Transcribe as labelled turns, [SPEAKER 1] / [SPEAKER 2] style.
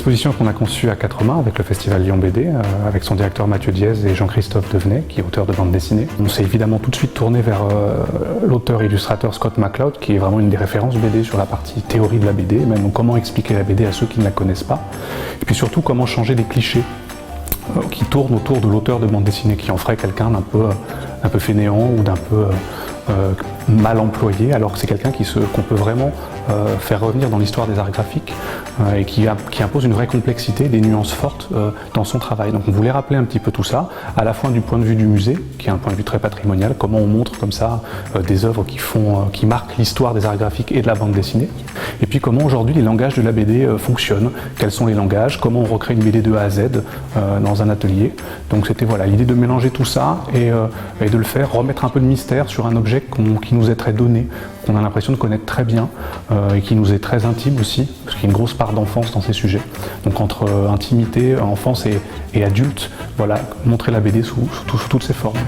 [SPEAKER 1] exposition qu'on a conçue à quatre mains avec le Festival Lyon BD, avec son directeur Mathieu Diez et Jean-Christophe Devenay, qui est auteur de bande dessinée. On s'est évidemment tout de suite tourné vers l'auteur-illustrateur Scott McCloud, qui est vraiment une des références BD sur la partie théorie de la BD, même comment expliquer la BD à ceux qui ne la connaissent pas, et puis surtout comment changer des clichés qui tournent autour de l'auteur de bande dessinée, qui en ferait quelqu'un d'un peu fainéant ou d'un peu mal employé, alors que c'est quelqu'un qu'on peut vraiment faire revenir dans l'histoire des arts graphiques et qui impose une vraie complexité, des nuances fortes dans son travail. Donc on voulait rappeler un petit peu tout ça, à la fois du point de vue du musée, qui est un point de vue très patrimonial, comment on montre comme ça des œuvres qui marquent l'histoire des arts graphiques et de la bande dessinée, et puis comment aujourd'hui les langages de la BD fonctionnent, quels sont les langages, comment on recrée une BD de A à Z dans un atelier. Donc c'était voilà, l'idée de mélanger tout ça et de le faire, remettre un peu de mystère sur un objet qui nous est très donné, qu'on a l'impression de connaître très bien et qui nous est très intime aussi, parce qu'il y a une grosse part d'enfance dans ces sujets. Donc entre intimité, enfance et adulte, voilà, montrer la BD sous toutes ses formes.